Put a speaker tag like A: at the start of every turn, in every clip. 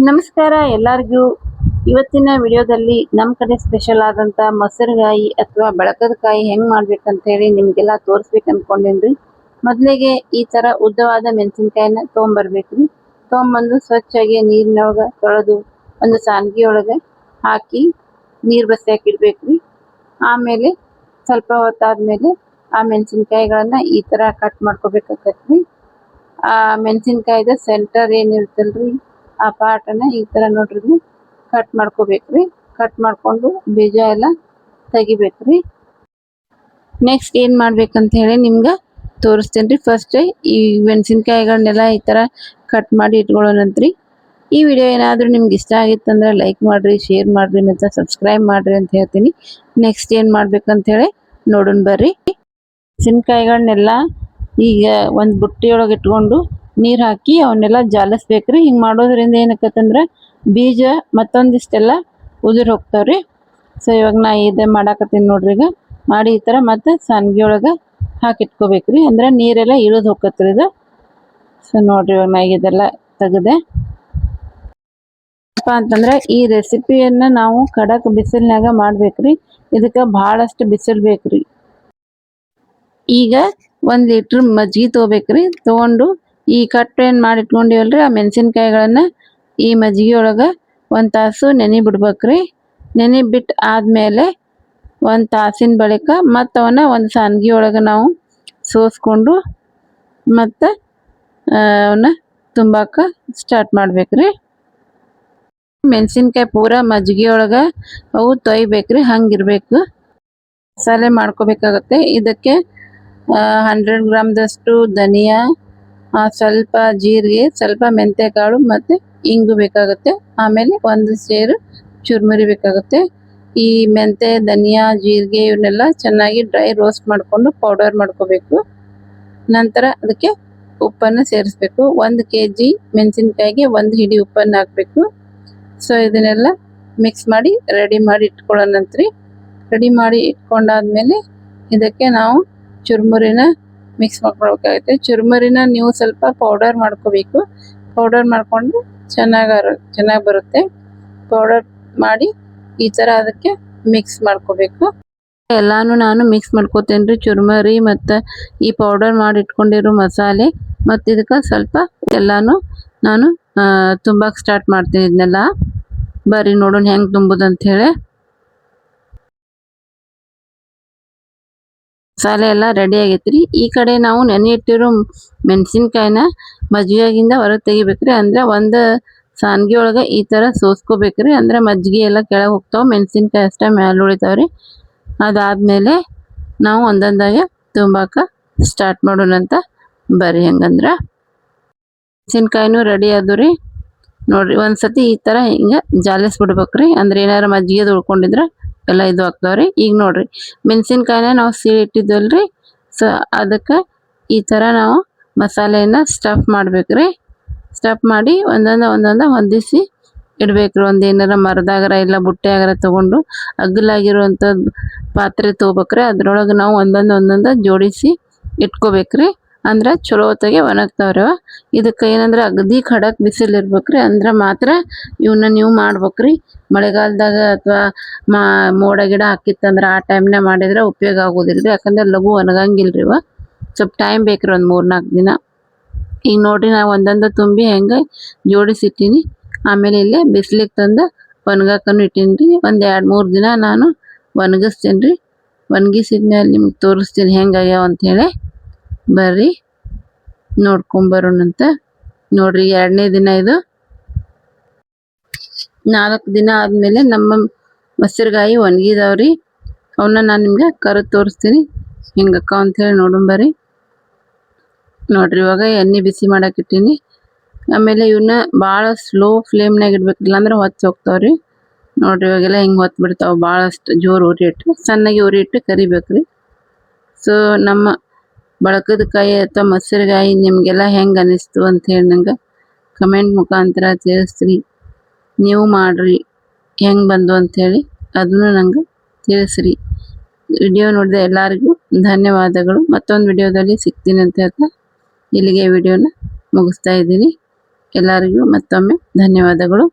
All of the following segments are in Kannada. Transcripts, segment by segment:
A: ನಮಸ್ಕಾರ ಎಲ್ಲರಿಗೂ. ಇವತ್ತಿನ ವಿಡಿಯೋದಲ್ಲಿ ನಮ್ಮ ಕಡೆ ಸ್ಪೆಷಲ್ ಆದಂಥ ಮೊಸರುಗಾಯಿ ಅಥವಾ ಬೆಳಕದಕಾಯಿ ಹೆಂಗೆ ಮಾಡ್ಬೇಕಂತ ಹೇಳಿ ನಿಮಗೆಲ್ಲ ತೋರಿಸ್ಬೇಕು ಅಂದ್ಕೊಂಡೇನ್ರಿ. ಮೊದಲಿಗೆ ಈ ಥರ ಉದ್ದವಾದ ಮೆಣಸಿನ್ಕಾಯಿನ ತೊಗೊಂಬರ್ಬೇಕ್ರಿ. ತೊಗೊಂಬಂದು ಸ್ವಚ್ಛಾಗಿ ನೀರಿನೊಳಗೆ ತೊಳೆದು ಒಂದು ಸಾನ್ಗಿ ಒಳಗೆ ಹಾಕಿ ನೀರು ಬಸಿಯಾಕೆ ಇಡ್ಬೇಕ್ರಿ. ಆಮೇಲೆ ಸ್ವಲ್ಪ ಹೊತ್ತಾದ್ಮೇಲೆ ಆ ಮೆಣಸಿನ್ಕಾಯಿಗಳನ್ನ ಈ ಥರ ಕಟ್ ಮಾಡ್ಕೋಬೇಕಾಗತ್ರಿ. ಆ ಮೆಣಸಿನ್ಕಾಯ್ದ ಸೆಂಟರ್ ಏನಿರುತ್ತಲ್ರಿ ಆ ಪಾರ್ಟನ್ನ ಈ ಥರ ನೋಡ್ರಿ ಕಟ್ ಮಾಡ್ಕೋಬೇಕ್ರಿ. ಕಟ್ ಮಾಡ್ಕೊಂಡು ಬೀಜ ಎಲ್ಲ ತೆಗಿಬೇಕ್ರಿ. ನೆಕ್ಸ್ಟ್ ಏನು ಮಾಡ್ಬೇಕಂತ ಹೇಳಿ ನಿಮ್ಗೆ ತೋರಿಸ್ತೇನೆ ರೀ. ಫಸ್ಟ್ ಈ ಮೆಣಸಿನ್ಕಾಯಿಗಳನ್ನೆಲ್ಲ ಈ ಥರ ಕಟ್ ಮಾಡಿ ಇಟ್ಕೊಳ್ಳೋಣಂತ್ರಿ. ಈ ವಿಡಿಯೋ ಏನಾದರೂ ನಿಮ್ಗೆ ಇಷ್ಟ ಆಗಿತ್ತಂದ್ರೆ ಲೈಕ್ ಮಾಡಿರಿ, ಶೇರ್ ಮಾಡಿರಿ ಮತ್ತು ಸಬ್ಸ್ಕ್ರೈಬ್ ಮಾಡಿರಿ ಅಂತ ಹೇಳ್ತೀನಿ. ನೆಕ್ಸ್ಟ್ ಏನು ಮಾಡ್ಬೇಕಂತ ಹೇಳಿ ನೋಡೋಣ ಬರ್ರಿ. ಮೆಣಸಿನ್ಕಾಯಿಗಳನ್ನೆಲ್ಲ ಈಗ ಒಂದು ಬುಟ್ಟಿಯೊಳಗೆ ಇಟ್ಕೊಂಡು ನೀರು ಹಾಕಿ ಅವನ್ನೆಲ್ಲ ಜಾಲಿಸ್ಬೇಕ್ರಿ. ಹಿಂಗೆ ಮಾಡೋದ್ರಿಂದ ಏನಕ್ಕತ್ತಂದ್ರೆ ಬೀಜ ಮತ್ತೊಂದಿಷ್ಟೆಲ್ಲ ಉದುರಿ ಹೋಗ್ತಾವ್ರಿ. ಸೊ ಇವಾಗ ನಾ ಇದೇ ಮಾಡಾಕತ್ತೀನಿ ನೋಡ್ರಿ. ಈಗ ಮಾಡಿ ಈ ಥರ ಮತ್ತೆ ಸಾನ್ಗಿ ಒಳಗೆ ಹಾಕಿಟ್ಕೋಬೇಕ್ರಿ. ಅಂದ್ರೆ ನೀರೆಲ್ಲ ಇಳಿದು ಹೋಗತ್ರಿ ಇದು. ಸೊ ನೋಡ್ರಿ ಇವಾಗ ನಾ ಇದೆಲ್ಲ ತೆಗೆದೆ ಅಂತಂದ್ರೆ ಈ ರೆಸಿಪಿಯನ್ನ ನಾವು ಖಡಕ್ ಬಿಸಿಲ್ನಾಗ ಮಾಡ್ಬೇಕ್ರಿ. ಇದಕ್ಕೆ ಬಹಳಷ್ಟು ಬಿಸಿಲು ಬೇಕ್ರಿ. ಈಗ 1 ಲೀಟ್ರ್ ಮಜ್ಜಿಗೆ ತೊಗೋಬೇಕ್ರಿ. ತೊಗೊಂಡು ಈ ಕಟ್ ಏನು ಮಾಡಿ ಇಟ್ಕೊಂಡಿವಲ್ರಿ ಆ ಮೆಣಸಿನ್ಕಾಯಿಗಳನ್ನ ಈ ಮಜ್ಜಿಗೆ ಒಳಗೆ 1 ತಾಸು ನೆನೆ ಬಿಡ್ಬೇಕ್ರಿ. ನೆನೆ ಬಿಟ್ಟು ಆದಮೇಲೆ 1 ತಾಸಿನ ಬಳಿಕ ಮತ್ತು ಅವನ್ನ ಒಂದು ಸಾನ್ಗಿ ಒಳಗೆ ನಾವು ಸೋಸ್ಕೊಂಡು ಮತ್ತು ಅವನ್ನ ತುಂಬಾಕ ಸ್ಟಾರ್ಟ್ ಮಾಡ್ಬೇಕ್ರಿ. ಮೆಣಸಿನ್ಕಾಯಿ ಪೂರ ಮಜ್ಜಿಗೆ ಒಳಗೆ ಅವು ತೊಯ್ಬೇಕ್ರಿ. ಹಂಗಿರ್ಬೇಕು. ಮಸಾಲೆ ಮಾಡ್ಕೋಬೇಕಾಗತ್ತೆ. ಇದಕ್ಕೆ 100 ಗ್ರಾಮ್ದಷ್ಟು ಧನಿಯಾ, ಸ್ವಲ್ಪ ಜೀರಿಗೆ, ಸ್ವಲ್ಪ ಮೆಂತ್ಯಕಾಳು ಮತ್ತು ಇಂಗು ಬೇಕಾಗುತ್ತೆ. ಆಮೇಲೆ 1 ಸೇರು ಚುರ್ಮುರಿ ಬೇಕಾಗುತ್ತೆ. ಈ ಮೆಂತ್ಯ, ಧನಿಯಾ, ಜೀರಿಗೆ ಇವನ್ನೆಲ್ಲ ಚೆನ್ನಾಗಿ ಡ್ರೈ ರೋಸ್ಟ್ ಮಾಡಿಕೊಂಡು ಪೌಡರ್ ಮಾಡ್ಕೋಬೇಕು. ನಂತರ ಅದಕ್ಕೆ ಉಪ್ಪನ್ನು ಸೇರಿಸ್ಬೇಕು. 1 kg ಮೆಣಸಿನ್ಕಾಯಿಗೆ 1 ಹಿಡಿ ಉಪ್ಪನ್ನು ಹಾಕಬೇಕು. ಸೊ ಇದನ್ನೆಲ್ಲ ಮಿಕ್ಸ್ ಮಾಡಿ ರೆಡಿ ಮಾಡಿ ಇಟ್ಕೊಳ್ಳೋಣಂತ್ರಿ. ರೆಡಿ ಮಾಡಿ ಇಟ್ಕೊಂಡಾದ್ಮೇಲೆ ಇದಕ್ಕೆ ನಾವು ಚುರ್ಮುರಿನ ಮಿಕ್ಸ್ ಮಾಡ್ಕೊಳ್ಬೇಕಾಗುತ್ತೆ. ಚುರ್ಮುರಿನ ನೀವು ಸ್ವಲ್ಪ ಪೌಡರ್ ಮಾಡ್ಕೋಬೇಕು. ಪೌಡರ್ ಮಾಡಿಕೊಂಡು ಚೆನ್ನಾಗಿ ಬರುತ್ತೆ. ಪೌಡರ್ ಮಾಡಿ ಈ ಥರ ಅದಕ್ಕೆ ಮಿಕ್ಸ್ ಮಾಡ್ಕೋಬೇಕು. ಎಲ್ಲಾನು ನಾನು ಮಿಕ್ಸ್ ಮಾಡ್ಕೋತೇನೆ ರೀ. ಚುರ್ಮುರಿ ಮತ್ತು ಈ ಪೌಡರ್ ಮಾಡಿ ಇಟ್ಕೊಂಡಿರೋ ಮಸಾಲೆ ಮತ್ತು ಇದಕ್ಕೆ ಸ್ವಲ್ಪ ಎಲ್ಲಾನು ನಾನು ತುಂಬಕ್ಕೆ ಸ್ಟಾರ್ಟ್ ಮಾಡ್ತೀನಿ. ಇದನ್ನೆಲ್ಲ ಬರ್ರಿ ನೋಡೋಣ ಹೆಂಗೆ ತುಂಬುದಂತ ಹೇಳಿ. ಮಸಾಲೆ ಎಲ್ಲ ರೆಡಿ ಆಗೈತ್ರಿ. ಈ ಕಡೆ ನಾವು ನೆನೆ ಇಟ್ಟಿರೋ ಮೆಣಸಿನ್ಕಾಯಿನ ಮಜ್ಜಿಗೆಗಿಂದ ಹೊರಗೆ ತೆಗಿಬೇಕ್ರಿ. ಅಂದ್ರೆ 1 ಸಾನ್ಗಿ ಒಳಗೆ ಈ ಥರ ಸೋಸ್ಕೋಬೇಕ್ರಿ. ಅಂದ್ರೆ ಮಜ್ಜಿಗೆ ಎಲ್ಲ ಕೆಳಗೆ ಹೋಗ್ತಾವೆ, ಮೆಣಸಿನ್ಕಾಯಿ ಅಷ್ಟೇ ಮ್ಯಾಲೆ ಉಳಿತಾವ್ರಿ. ಅದಾದ್ಮೇಲೆ ನಾವು ಒಂದೊಂದಾಗೆ ತುಂಬಾಕ ಸ್ಟಾರ್ಟ್ ಮಾಡೋಣಂತ ಬರ್ರಿ. ಹೆಂಗಂದ್ರೆ ಮೆಣಸಿನ್ಕಾಯಿನೂ ರೆಡಿ ಆದ್ರಿ ನೋಡ್ರಿ. ಒಂದ್ಸತಿ ಈ ಥರ ಹಿಂಗೆ ಜಾಲಿಸ್ಬಿಡ್ಬೇಕ್ರಿ. ಅಂದ್ರೆ ಏನಾರು ಮಜ್ಜಿಗೆ ಉಳ್ಕೊಂಡಿದ್ರೆ ಎಲ್ಲ ಇದು ಆಗ್ತಾವ್ರಿ. ಈಗ ನೋಡ್ರಿ ಮೆಣಸಿನ್ಕಾಯಿನ ನಾವು ಸೀಳಿ ಇಟ್ಟಿದ್ವಲ್ರಿ. ಸೊ ಅದಕ್ಕೆ ಈ ಥರ ನಾವು ಮಸಾಲೆಯನ್ನು ಸ್ಟಫ್ ಮಾಡ್ಬೇಕ್ರಿ. ಸ್ಟಫ್ ಮಾಡಿ ಒಂದೊಂದ ಹೊಂದಿಸಿ ಇಡ್ಬೇಕ್ರಿ. ಒಂದು ಏನಾರ ಮರದಾಗರ ಇಲ್ಲ ಬುಟ್ಟೆಯಾಗರ ತೊಗೊಂಡು ಅಗ್ಗಲಾಗಿರುವಂಥದ್ದು ಪಾತ್ರೆ ತೊಗೋಬೇಕ್ರಿ. ಅದ್ರೊಳಗೆ ನಾವು ಒಂದೊಂದ ಜೋಡಿಸಿ ಇಟ್ಕೋಬೇಕ್ರಿ. ಅಂದ್ರೆ ಚಲೋ ಹೊತ್ತಿಗೆ ಒಣಗ್ತಾವ್ರಿ. ಇದಕ್ಕೆ ಏನಂದ್ರೆ ಅಗದಿ ಖಡಕ್ ಬಿಸಿಲು ಇರ್ಬೇಕ್ರಿ. ಅಂದ್ರೆ ಮಾತ್ರ ಇವನ್ನ ನೀವು ಮಾಡ್ಬೇಕ್ರಿ. ಮಳೆಗಾಲದಾಗ ಅಥವಾ ಮೋಡ ಗಿಡ ಹಾಕಿತ್ತಂದ್ರೆ ಆ ಟೈಮ್ನಾಗ ಮಾಡಿದ್ರೆ ಉಪಯೋಗ ಆಗೋದಿಲ್ರಿ. ಯಾಕಂದ್ರೆ ಲಘು ಒಣಗಂಗಿಲ್ರಿ. ಸ್ವಲ್ಪ ಟೈಮ್ ಬೇಕ್ರಿ, ಒಂದು 3-4 ದಿನ. ಈಗ ನೋಡ್ರಿ ನಾವು ಒಂದೊಂದ ತುಂಬಿ ಹೆಂಗೆ ಜೋಡಿಸಿಟ್ಟಿನಿ. ಆಮೇಲೆ ಇಲ್ಲೇ ಬಿಸಿಲಿಗೆ ತಂದು ಒಣಗಾಕನು ಇಟ್ಟೀನಿ. ಒಂದು 2-3 ದಿನ ನಾನು ಒಣಗಿಸ್ತೀನಿ ರೀ. ಒಣಗಿಸಿದ್ಮೇಲೆ ನಿಮ್ಗೆ ತೋರಿಸ್ತೀನಿ ಹೆಂಗಾಗ್ಯಾವ ಅಂಥೇಳಿ. ಬರ್ರಿ ನೋಡ್ಕೊಂಬರೋಣಂತ. ನೋಡ್ರಿ 2ನೇ ದಿನ ಇದು. 4 ದಿನ ಆದಮೇಲೆ ನಮ್ಮ ಮೊಸರುಗಾಯಿ ಒಣಗಿದಾವ್ರಿ. ಅವನ್ನ ನಾನು ನಿಮ್ಗೆ ಕರೆದು ತೋರಿಸ್ತೀನಿ ಹೆಂಗಕ್ಕ ಅಂಥೇಳಿ. ನೋಡೋಣ ಬರ್ರಿ. ನೋಡ್ರಿ ಇವಾಗ ಎಣ್ಣೆ ಬಿಸಿ ಮಾಡಕ್ಕೆ ಇಟ್ಟೀನಿ. ಆಮೇಲೆ ಇವನ್ನ ಭಾಳ ಸ್ಲೋ ಫ್ಲೇಮ್ನಾಗ ಇಡ್ಬೇಕು, ಇಲ್ಲಾಂದ್ರೆ ಹೊತ್ತು ಹೋಗ್ತಾವ್ರಿ. ನೋಡ್ರಿ ಇವಾಗೆಲ್ಲ ಹಿಂಗೆ ಹೊತ್ತು ಬಿಡ್ತಾವೆ. ಭಾಳಷ್ಟು ಜೋರು ಉರಿ ಇಟ್ಟು ಸಣ್ಣಗೆ ಉರಿ ಇಟ್ಟು ಕರಿಬೇಕ್ರಿ. ಸೊ ನಮ್ಮ ಬಳಕದಕಾಯಿ ಅಥವಾ ಮೊಸರುಗಾಯಿ ನಿಮಗೆಲ್ಲ ಹೆಂಗೆ ಅನ್ನಿಸ್ತು ಅಂಥೇಳಿ ನಂಗೆ ಕಮೆಂಟ್ ಮುಖಾಂತರ ತಿಳಿಸ್ರಿ. ನೀವು ಮಾಡ್ರಿ ಹೆಂಗೆ ಬಂದು ಅಂಥೇಳಿ ಅದನ್ನು ನಂಗೆ ತಿಳಿಸ್ರಿ. ವಿಡಿಯೋ ನೋಡಿದ ಎಲ್ಲರಿಗೂ ಧನ್ಯವಾದಗಳು. ಮತ್ತೊಂದು ವಿಡಿಯೋದಲ್ಲಿ ಸಿಗ್ತೀನಿ ಅಂತ ಹೇಳ್ತಾ ಇಲ್ಲಿಗೆ ವಿಡಿಯೋನ ಮುಗಿಸ್ತಾ ಇದ್ದೀನಿ. ಎಲ್ಲರಿಗೂ ಮತ್ತೊಮ್ಮೆ ಧನ್ಯವಾದಗಳು.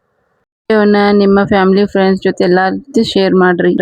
A: ವಿಡಿಯೋನ ನಿಮ್ಮ ಫ್ಯಾಮಿಲಿ ಫ್ರೆಂಡ್ಸ್ ಜೊತೆ ಎಲ್ಲರ ಜೊತೆ ಶೇರ್ ಮಾಡ್ರಿ.